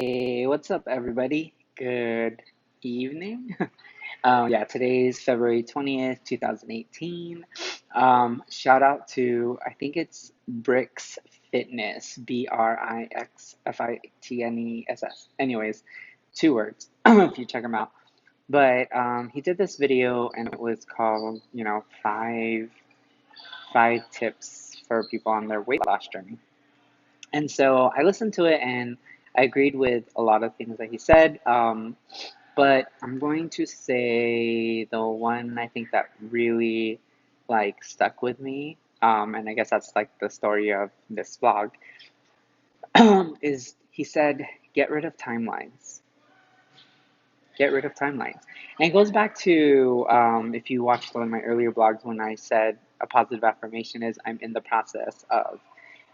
Hey, what's up, everybody? Good evening. Yeah, today's February 20th, 2018. Shout out to, I think it's Brix Fitness, BRIXFITNESS. Anyways, two words if you check him out. But he did this video and it was called, five tips for people on their weight loss journey. And so I listened to it and I agreed with a lot of things that he said. But I'm going to say the one I think that really stuck with me, and I guess that's like the story of this vlog, is he said, get rid of timelines. Get rid of timelines. And it goes back to if you watched one of my earlier vlogs when I said a positive affirmation is I'm in the process of.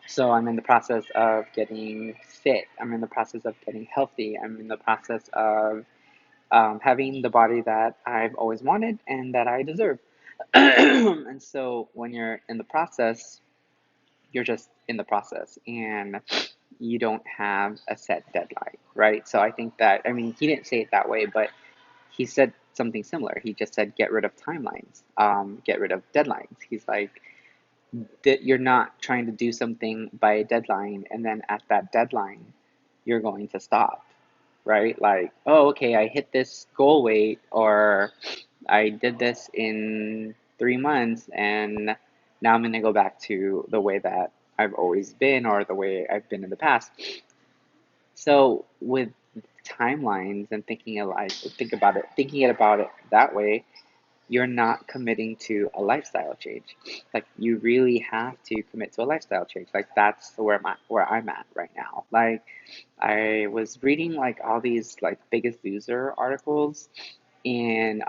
So I'm in the process of getting fit. I'm in the process of getting healthy. I'm in the process of having the body that I've always wanted and that I deserve. And so when you're in the process, you're just in the process and you don't have a set deadline, right? So I think that, I mean, he didn't say it that way, but he said something similar. He just said, get rid of timelines, get rid of deadlines. He's like, that you're not trying to do something by a deadline and then at that deadline, you're going to stop, right? Like, oh, okay, I hit this goal weight or I did this in 3 months and now I'm going to go back to the way that I've always been or the way I've been in the past. So with timelines and thinking about it that way, you're not committing to a lifestyle change. Like you really have to commit to a lifestyle change. Like that's where I'm at right now. Like I was reading like all these like Biggest Loser articles and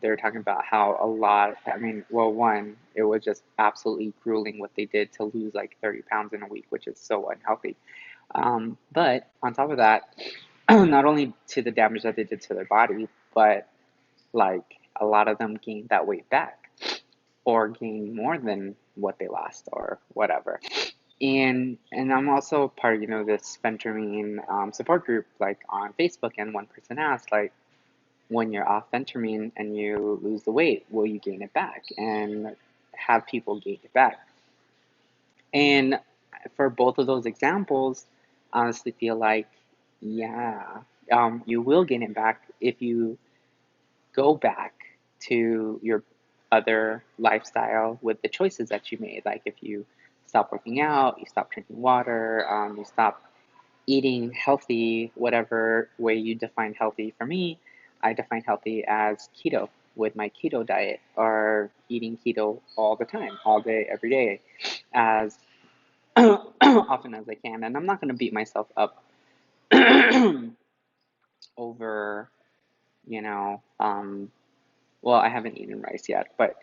they were talking about how a lot, I mean, well, one, it was just absolutely grueling what they did to lose like 30 pounds in a week, which is so unhealthy. But on top of that, not only to the damage that they did to their body, but like a lot of them gained that weight back or gained more than what they lost or whatever. And I'm also part of, this phentermine support group like on Facebook, and one person asked like, when you're off phentermine and you lose the weight, will you gain it back? And have people gain it back? And for both of those examples, I honestly feel like, yeah, you will gain it back if you go back to your other lifestyle with the choices that you made. Like if you stop working out, you stop drinking water, you stop eating healthy, whatever way you define healthy. For me, I define healthy as keto with my keto diet or eating keto all the time, all day, every day, as often as I can. And I'm not going to beat myself up over, you know, um, well, I haven't eaten rice yet, but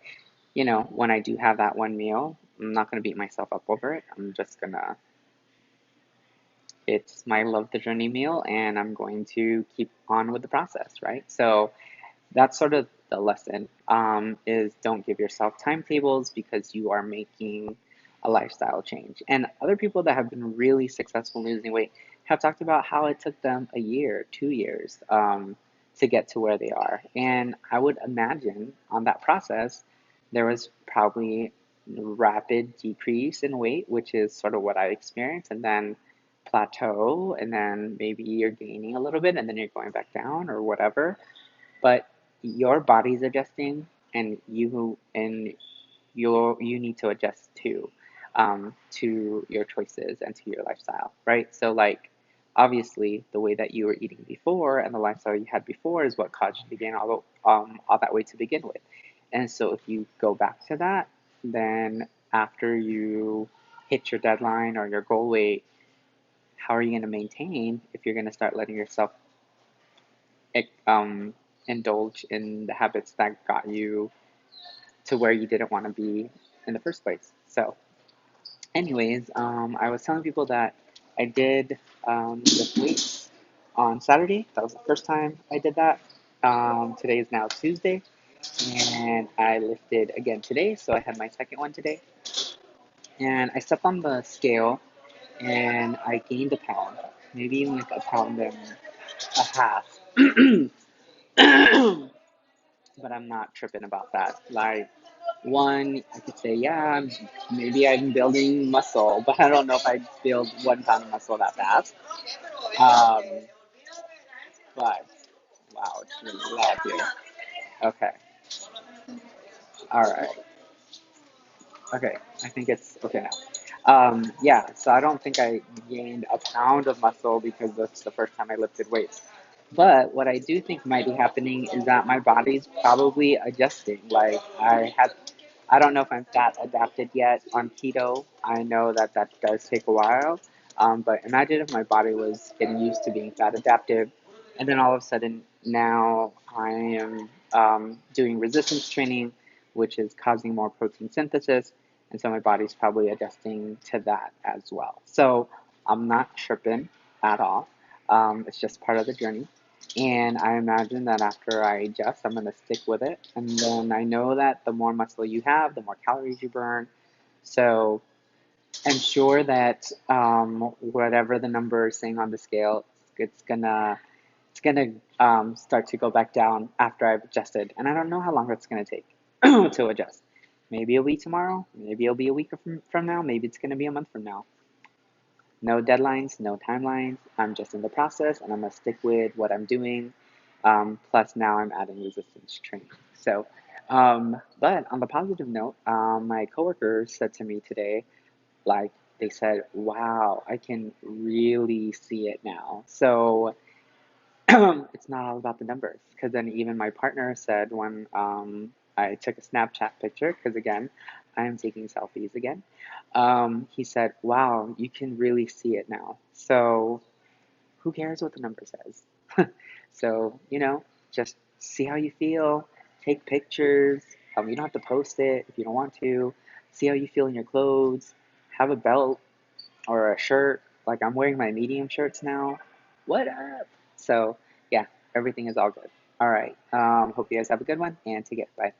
when I do have that one meal, I'm not going to beat myself up over it. I'm just going to, it's my love the journey meal, and I'm going to keep on with the process, right? So that's sort of the lesson, is don't give yourself timetables because you are making a lifestyle change. And other people that have been really successful in losing weight have talked about how it took them a year, 2 years, to get to where they are. And I would imagine on that process, there was probably rapid decrease in weight, which is sort of what I experienced, and then plateau, and then maybe you're gaining a little bit, and then you're going back down or whatever. But your body's adjusting, and you need to adjust too, to your choices and to your lifestyle, right? So like obviously the way that you were eating before and the lifestyle you had before is what caused you to gain all that weight to begin with. And so if you go back to that, then after you hit your deadline or your goal weight, how are you going to maintain if you're going to start letting yourself um, indulge in the habits that got you to where you didn't want to be in the first place? So, anyways, I was telling people that I did lift weights on Saturday. That was the first time I did that. Today is now Tuesday, and I lifted again today, so I had my second one today. And I stepped on the scale, and I gained a pound. maybe even like a pound and a half. But I'm not tripping about that. Like, one, I could say, yeah, maybe I'm building muscle, but I don't know if I'd build 1 pound of muscle that fast. Um, but wow, it's really loud here. Okay, all right. Okay, I think it's okay now. Yeah, so I don't think I gained a pound of muscle because that's the first time I lifted weights. But what I do think might be happening is that my body's probably adjusting. Like I don't know if I'm fat adapted yet on keto. I know that that does take a while. But imagine if my body was getting used to being fat adaptive, and then all of a sudden now I am doing resistance training, which is causing more protein synthesis, and so my body's probably adjusting to that as well. So I'm not tripping at all. It's just part of the journey. And I imagine that after I adjust, I'm going to stick with it. And then I know that the more muscle you have, the more calories you burn. So I'm sure that whatever the number is saying on the scale, it's gonna start to go back down after I've adjusted. And I don't know how long it's gonna take to adjust. Maybe it'll be tomorrow. Maybe it'll be a week from now. Maybe it's gonna be a month from now. No deadlines, no timelines. I'm just in the process, and I'm gonna stick with what I'm doing. Plus, now I'm adding resistance training. So, but on the positive note, my coworkers said to me today, like they said, "Wow, I can really see it now." So it's not all about the numbers. Because then even my partner said when I took a Snapchat picture, because again, I am taking selfies again. He said, "Wow, you can really see it now." So who cares what the number says? So, just see how you feel, take pictures. You don't have to post it if you don't want to. See how you feel in your clothes. Have a belt or a shirt. Like I'm wearing my medium shirts now. What up? So, yeah, everything is all good. All right. Hope you guys have a good one and take it. Bye.